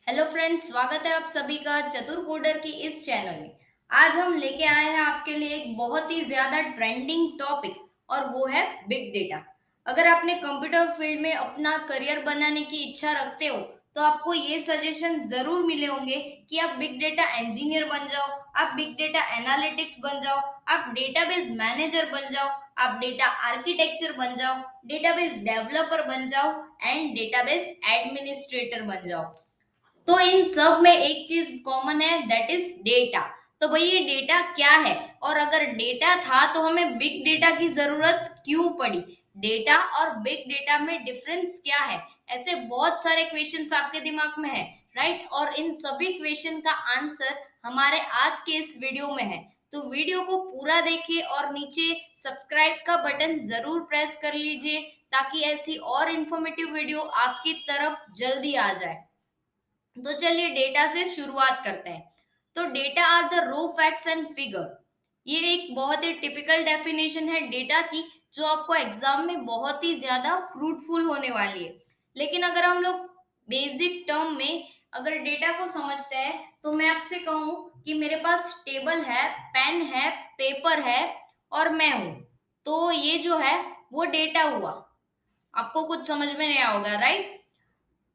Hello friends, स्वागत है आप सभी का चतुर कोडर की इस चैनल में। आज हम लेके आए हैं आपके लिए एक बहुत ही ज्यादा ट्रेंडिंग टॉपिक और वो है बिग डेटा। अगर आपने कंप्यूटर फील्ड में अपना करियर बनाने की इच्छा रखते हो तो आपको ये सजेशन जरूर मिले होंगे कि आप बिग डेटा इंजीनियर बन जाओ, आप बिग डेटा एनालिटिक्स बन जाओ, आप डेटाबेस मैनेजर बन जाओ, आप डेटा आर्किटेक्चर बन जाओ, डेटाबेस डेवलपर बन जाओ एंड डेटाबेस एडमिनिस्ट्रेटर बन जाओ। तो इन सब में एक चीज कॉमन है, दैट इज डेटा। तो भाई ये डेटा क्या है और अगर डेटा था तो हमें बिग डेटा की जरूरत क्यों पड़ी? डेटा और बिग डेटा में डिफरेंस क्या है? ऐसे बहुत सारे क्वेश्चंस आपके दिमाग में है, राइट? और इन सभी क्वेश्चन का आंसर हमारे आज के इस वीडियो में है। तो वीडियो को पूरा देखिए और नीचे सब्सक्राइब का बटन जरूर प्रेस कर लीजिए ताकि ऐसी और इंफॉर्मेटिव वीडियो आपकी तरफ जल्दी आ जाए। तो चलिए डेटा से शुरुआत करते हैं। तो data are the raw facts and figure. ये एक बहुत ही टिपिकल डेफिनेशन है डेटा की, जो आपको एग्जाम में बहुत ही ज्यादा फ्रूटफुल होने वाली है। लेकिन अगर हम लोग बेसिक टर्म में अगर डेटा को समझते हैं तो मैं आपसे कहूँ कि मेरे पास टेबल है, पेन है, पेपर है और मैं हूं। तो ये जो है वो डेटा हुआ। आपको कुछ समझ में नहीं आओगा, राइट?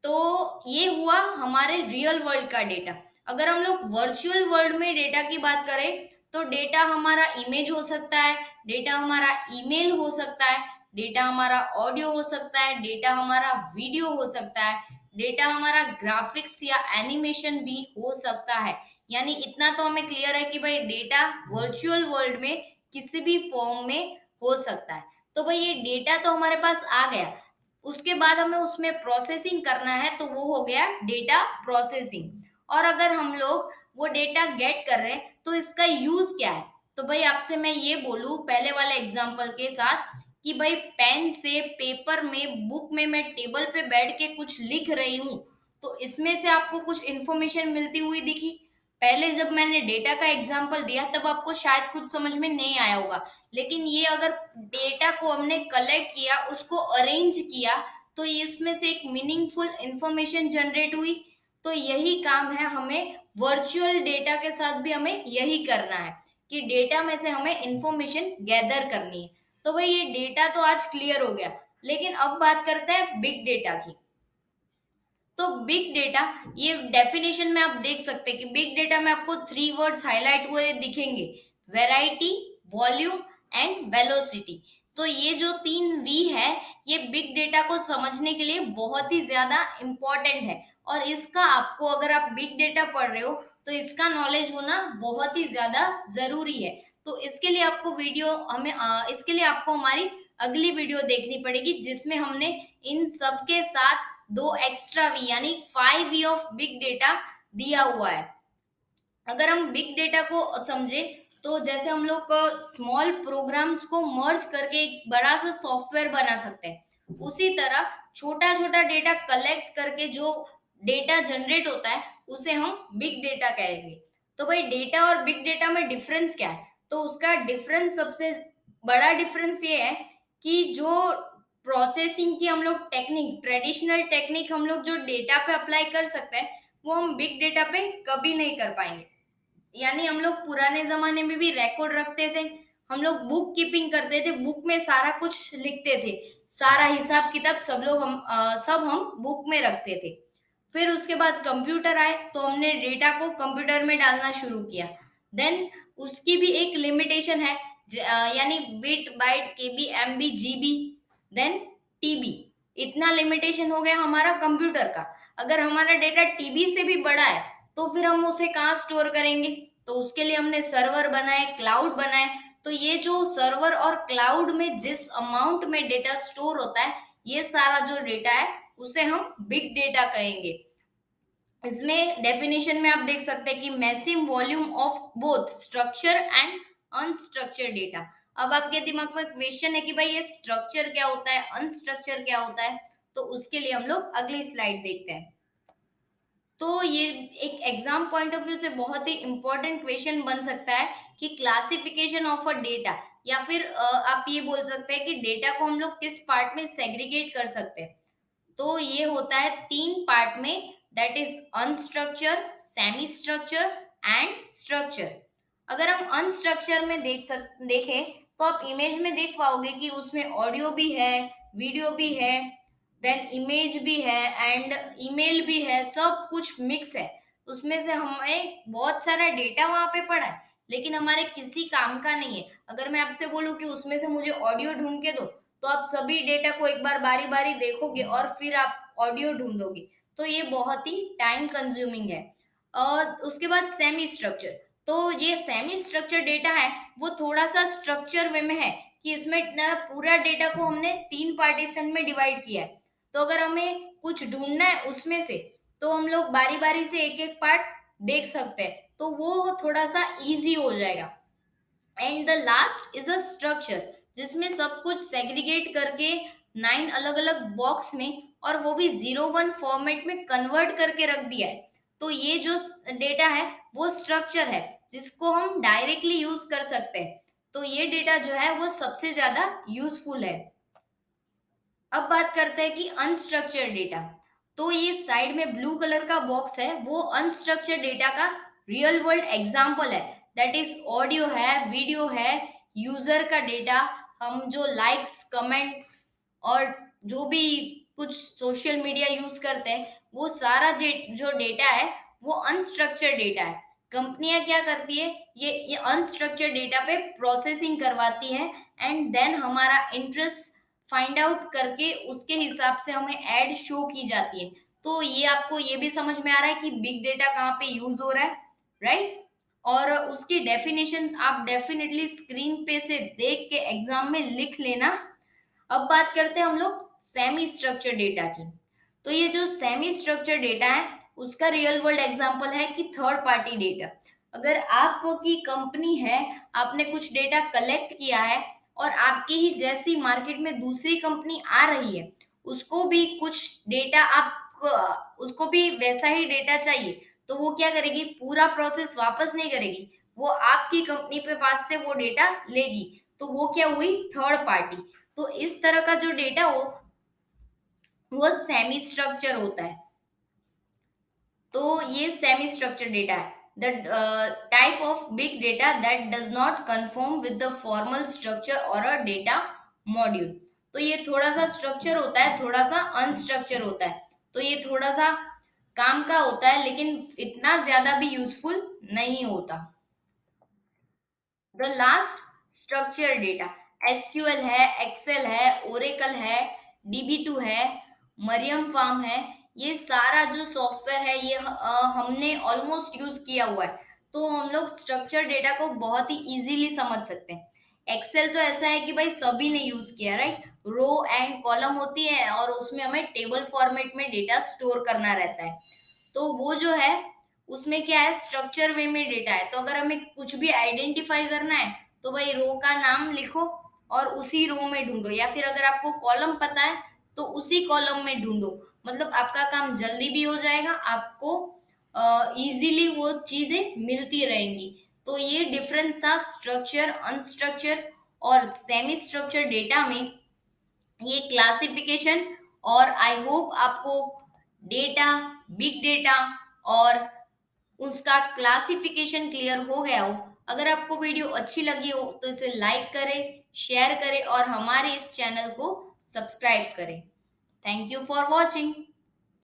तो ये हुआ हमारे रियल वर्ल्ड का डेटा। अगर हम लोग वर्चुअल वर्ल्ड में डेटा की बात करें तो डेटा हमारा इमेज हो सकता है, डेटा हमारा ईमेल हो सकता है, डेटा हमारा ऑडियो हो सकता है, डेटा हमारा वीडियो हो सकता है, डेटा हमारा ग्राफिक्स या एनिमेशन भी हो सकता है। यानी इतना तो हमें क्लियर है कि भाई डेटा वर्चुअल वर्ल्ड में किसी भी फॉर्म में हो सकता है। तो भाई ये डेटा तो हमारे पास आ गया, उसके बाद हमें उसमें प्रोसेसिंग करना है तो वो हो गया डेटा प्रोसेसिंग। और अगर हम लोग वो डेटा गेट कर रहे हैं तो इसका यूज क्या है? तो भाई आपसे मैं ये बोलूं पहले वाले एग्जांपल के साथ कि भाई पेन से पेपर में बुक में मैं टेबल पे बैठ के कुछ लिख रही हूँ, तो इसमें से आपको कुछ इंफॉर्मेशन मिलती हुई दिखी। पहले जब मैंने डेटा का एग्जांपल दिया तब आपको शायद कुछ समझ में नहीं आया होगा, लेकिन ये अगर डेटा को हमने कलेक्ट किया, उसको अरेंज किया, तो इसमें से एक मीनिंगफुल इंफॉर्मेशन जनरेट हुई। तो यही काम है हमें वर्चुअल डेटा के साथ भी हमें यही करना है कि डेटा में से हमें इंफॉर्मेशन गैदर करनी है। तो भाई ये डेटा तो आज क्लियर हो गया, लेकिन अब बात करते हैं बिग डेटा की। तो बिग डेटा, ये डेफिनेशन में आप देख सकते हैं कि बिग डेटा में आपको थ्री वर्ड्स हाईलाइट हुए दिखेंगे: वैरायटी, वॉल्यूम एंड वेलोसिटी। तो ये जो तीन वी है, ये बिग डेटा को समझने के लिए बहुत ही ज्यादा इंपॉर्टेंट है। और इसका आपको, अगर आप बिग डेटा पढ़ रहे हो तो इसका नॉलेज होना बहुत ही ज्यादा जरूरी है। तो इसके लिए आपको इसके लिए आपको हमारी अगली वीडियो देखनी पड़ेगी जिसमें हमने इन सब के साथ दो एक्स्ट्रा वी यानी 5 वी ऑफ बिग डेटा दिया हुआ है। अगर हम बिग डेटा को समझे तो जैसे हम लोग स्मॉल प्रोग्राम्स को मर्ज करके एक बड़ा सा सॉफ्टवेयर बना सकते हैं, उसी तरह छोटा छोटा डेटा कलेक्ट करके जो डेटा जनरेट होता है उसे हम बिग डेटा कहेंगे। तो भाई डेटा और बिग डेटा में डिफरेंस क्या है? तो उसका डिफरेंस, सबसे बड़ा डिफरेंस ये है कि जो प्रोसेसिंग की हम लोग टेक्निक, ट्रेडिशनल टेक्निक हम लोग जो डेटा पे अप्लाई कर सकते हैं, वो हम बिग डेटा पे कभी नहीं कर पाएंगे। यानी हम लोग पुराने जमाने में भी रिकॉर्ड रखते थे, हम लोग बुक कीपिंग करते थे, बुक में सारा कुछ लिखते थे, सारा हिसाब किताब सब हम बुक में रखते थे। फिर उसके बाद कंप्यूटर आए तो हमने डेटा को कंप्यूटर में डालना शुरू किया। देन उसकी भी एक लिमिटेशन है, यानी बिट, बाइट, केबी, एमबी, जीबी, देन टीबी। इतना लिमिटेशन हो गया हमारा कंप्यूटर का। अगर हमारा डेटा टीबी से भी बड़ा है तो फिर हम उसे कहाँ स्टोर करेंगे? तो उसके लिए हमने सर्वर बनाए, क्लाउड बनाए। तो ये जो सर्वर और क्लाउड में जिस अमाउंट में डेटा स्टोर होता है, ये सारा जो डेटा है उसे हम बिग डेटा कहेंगे। इसमें डेफिनेशन में आप देख सकते हैं कि massive volume of both structure and unstructured data. अब आपके दिमाग में क्वेश्चन है कि भाई ये स्ट्रक्चर क्या होता है, अनस्ट्रक्चर क्या होता है? तो उसके लिए हम लोग अगली स्लाइड देखते हैं। तो ये एक एग्जाम पॉइंट ऑफ व्यू से बहुत ही इंपॉर्टेंट क्वेश्चन बन सकता है कि क्लासिफिकेशन ऑफ अ डेटा, या फिर आप ये बोल सकते हैं कि डेटा को हम लोग किस पार्ट में सेग्रीगेट कर सकते हैं। तो ये होता है तीन पार्ट में। That is unstructured, semi structure and structure. अगर हम अनस्ट्रक्चर में देखें तो आप इमेज में देख पाओगे कि उसमें ऑडियो भी है, वीडियो भी है, देन इमेज भी है एंड ईमेल भी है, सब कुछ मिक्स है। उसमें से हमें बहुत सारा डेटा वहां पे पड़ा है, लेकिन हमारे किसी काम का नहीं है। अगर मैं आपसे बोलूं कि उसमें से मुझे ऑडियो ढूंढ के दो, तो आप सभी डेटा को एक बार बारी बारी देखोगे और फिर आप ऑडियो ढूंढोगे, तो ये बहुत ही टाइम कंज्यूमिंग है। और उसके बाद सेमी स्ट्रक्चर, तो ये सेमी स्ट्रक्चर डेटा है, वो थोड़ा सा स्ट्रक्चर वे में है कि इसमें पूरा डेटा को हमने 3 पार्टीशन में डिवाइड किया है। तो अगर हमें कुछ ढूंढना है उसमें से, तो हम लोग बारी बारी से एक एक पार्ट देख सकते हैं, तो वो थोड़ा सा इजी हो जाएगा। And the last is a structure, जिसमें सब कुछ सेग्रीगेट करके 9 अलग अलग बॉक्स में, और वो भी 0 1 फॉर्मेट में कन्वर्ट करके रख दिया है। तो ये जो डेटा है वो स्ट्रक्चर है, जिसको हम डायरेक्टली यूज कर सकते हैं। तो ये डेटा जो है वो सबसे ज्यादा यूजफुल है। अब बात करते हैं कि अनस्ट्रक्चर्ड डेटा। तो ये साइड में ब्लू कलर का बॉक्स है, वो अनस्ट्रक्चर्ड डेटा का रियल वर्ल्ड एग्जांपल है। दैट इज ऑडियो है, वीडियो है, यूजर का डेटा, हम जो लाइक्स, कमेंट और जो भी कुछ सोशल मीडिया यूज करते हैं, वो सारा जो डेटा है वो अनस्ट्रक्चर्ड डेटा है। कंपनियां क्या करती है, ये अनस्ट्रक्चर्ड डेटा पे प्रोसेसिंग करवाती है एंड देन हमारा इंटरेस्ट फाइंड आउट करके उसके हिसाब से हमें एड शो की जाती है। तो ये आपको ये भी समझ में आ रहा है कि बिग डेटा कहाँ पे यूज हो रहा है, राइट? और उसकी डेफिनेशन आप डेफिनेटली स्क्रीन पे से देख के एग्जाम में लिख लेना। अब बात करते हैं हम लोग सेमी स्ट्रक्चर डेटा की। तो ये जो सेमी स्ट्रक्चर डेटा है, उसका रियल वर्ल्ड एग्जांपल है कि थर्ड पार्टी डेटा। अगर आपकी कंपनी है, आपने कुछ डेटा कलेक्ट किया है और आपकी ही जैसी मार्केट में दूसरी कंपनी आ रही है, उसको भी कुछ डेटा आप उसको भी वैसा ही डेटा चाहिए, तो वो क्या करेगी, पूरा प्रोसेस वापस नहीं करेगी, वो आपकी कंपनी पे पास से वो डेटा लेगी। तो वो क्या हुई, थर्ड पार्टी। तो इस तरह का जो डेटा हो वो सेमी स्ट्रक्चर होता है। तो ये सेमी स्ट्रक्चर डेटा है, the type of big data that does not confirm with the formal structure और अ डेटा मॉड्यूल। तो ये थोड़ा सा स्ट्रक्चर होता है, थोड़ा सा अनस्ट्रक्चर होता है। तो ये थोड़ा सा काम का होता है, लेकिन इतना ज्यादा भी यूजफुल नहीं होता। The last, structure data. SQL है, एक्सेल है, ओरेकल है, डीबी2 है, मरियम फार्म है। ये सारा जो सॉफ्टवेयर है ये हमने ऑलमोस्ट यूज किया हुआ है। तो हम लोग स्ट्रक्चर डेटा को बहुत ही इजीली समझ सकते हैं। एक्सेल तो ऐसा है कि भाई सभी ने यूज किया, राइट? रो एंड कॉलम होती है और उसमें हमें टेबल फॉर्मेट में डेटा स्टोर करना रहता है। तो वो जो है उसमें क्या है, स्ट्रक्चर वे में डेटा है। तो अगर हमें कुछ भी आइडेंटिफाई करना है, तो भाई रो का नाम लिखो और उसी रो में ढूंढो, या फिर अगर आपको कॉलम पता है तो उसी कॉलम में ढूंढो। मतलब आपका काम जल्दी भी हो जाएगा, आपको इजीली वो चीजें मिलती रहेंगी। तो ये डिफरेंस था स्ट्रक्चर, अनस्ट्रक्चर और सेमी स्ट्रक्चर डेटा में, ये क्लासिफिकेशन। और आई होप आपको डेटा, बिग डेटा और उसका क्लासिफिकेशन क्लियर हो गया हो। अगर आपको वीडियो अच्छी लगी हो तो इसे लाइक करें, शेयर करें और हमारे इस चैनल को सब्सक्राइब करें। Thank you for watching.